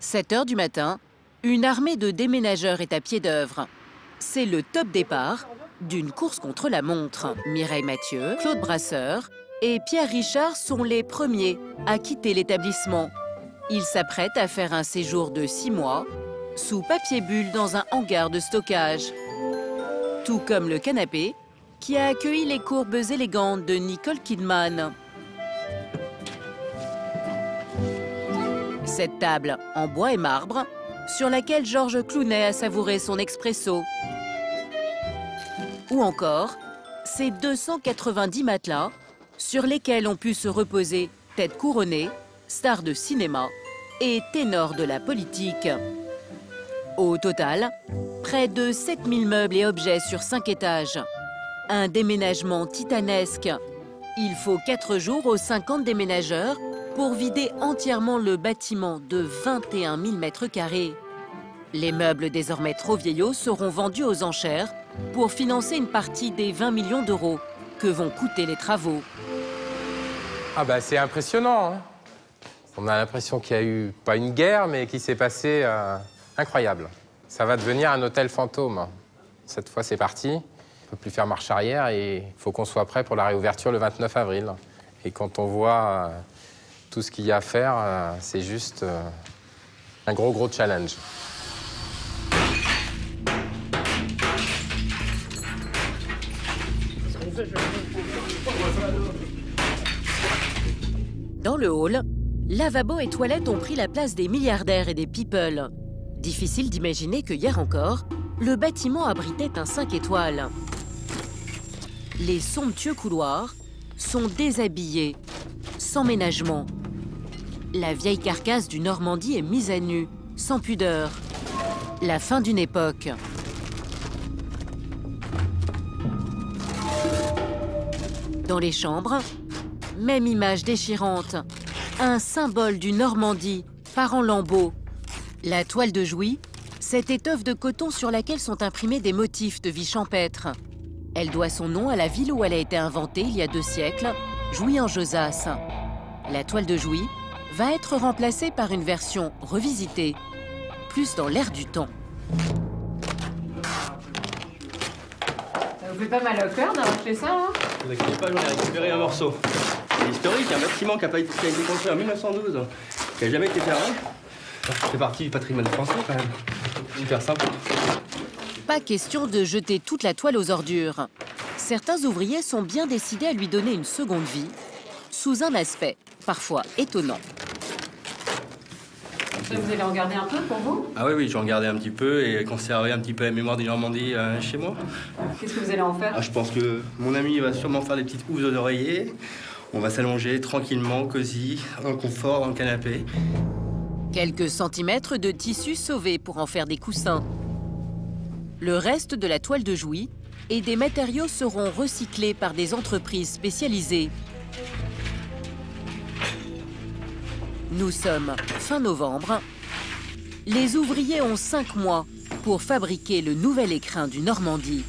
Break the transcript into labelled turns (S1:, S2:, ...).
S1: 7 heures du matin, une armée de déménageurs est à pied d'œuvre. C'est le top départ d'une course contre la montre. Mireille Mathieu, Claude Brasseur et Pierre Richard sont les premiers à quitter l'établissement. Ils s'apprêtent à faire un séjour de 6 mois sous papier bulle dans un hangar de stockage. Tout comme le canapé qui a accueilli les courbes élégantes de Nicole Kidman. Cette table en bois et marbre sur laquelle Georges Clooney a savouré son expresso. Ou encore ces 290 matelas sur lesquels ont pu se reposer têtes couronnées, stars de cinéma et ténors de la politique. Au total, près de 7000 meubles et objets sur 5 étages. Un déménagement titanesque. Il faut 4 jours aux 50 déménageurs pour vider entièrement le bâtiment de 21 000 m². Les meubles désormais trop vieillots seront vendus aux enchères pour financer une partie des 20 millions d'euros que vont coûter les travaux.
S2: Ah bah c'est impressionnant, hein. On a l'impression qu'il y a eu, pas une guerre, mais qu'il s'est passé incroyable. Ça va devenir un hôtel fantôme. Cette fois, c'est parti. On ne peut plus faire marche arrière et il faut qu'on soit prêt pour la réouverture le 29 avril. Et quand on voit tout ce qu'il y a à faire, c'est juste un gros challenge.
S1: Dans le hall, lavabo et toilettes ont pris la place des milliardaires et des people. Difficile d'imaginer que hier encore, le bâtiment abritait un 5 étoiles. Les somptueux couloirs sont déshabillés, sans ménagement. La vieille carcasse du Normandie est mise à nu, sans pudeur. La fin d'une époque. Dans les chambres, même image déchirante. Un symbole du Normandie, part en lambeaux. La toile de Jouy, cette étoffe de coton sur laquelle sont imprimés des motifs de vie champêtre. Elle doit son nom à la ville où elle a été inventée il y a 2 siècles, Jouy en Josas. La toile de Jouy va être remplacée par une version revisitée, plus dans l'air du temps.
S3: Ça vous fait pas mal au cœur d'avoir fait ça, hein?
S4: Ne vous inquiétez pas, j'en ai récupéré un morceau. C'est historique, un bâtiment qui a été construit en 1912, qui n'a jamais été fermé. Ça fait partie du patrimoine français, quand même. Super sympa.
S1: Pas question de jeter toute la toile aux ordures. Certains ouvriers sont bien décidés à lui donner une seconde vie, sous un aspect parfois étonnant.
S3: Vous allez regarder un peu pour vous?
S4: Ah oui, j'en regardais un petit peu et conserver un petit peu la mémoire des Normandies chez moi.
S3: Qu'est-ce que vous allez en faire?
S4: Je pense que mon ami va sûrement faire des petites housses d'oreiller. On va s'allonger tranquillement, cosy, en confort, dans le canapé.
S1: Quelques centimètres de tissu sauvés pour en faire des coussins. Le reste de la toile de Jouy et des matériaux seront recyclés par des entreprises spécialisées. Nous sommes fin novembre. Les ouvriers ont 5 mois pour fabriquer le nouvel écrin du Normandie.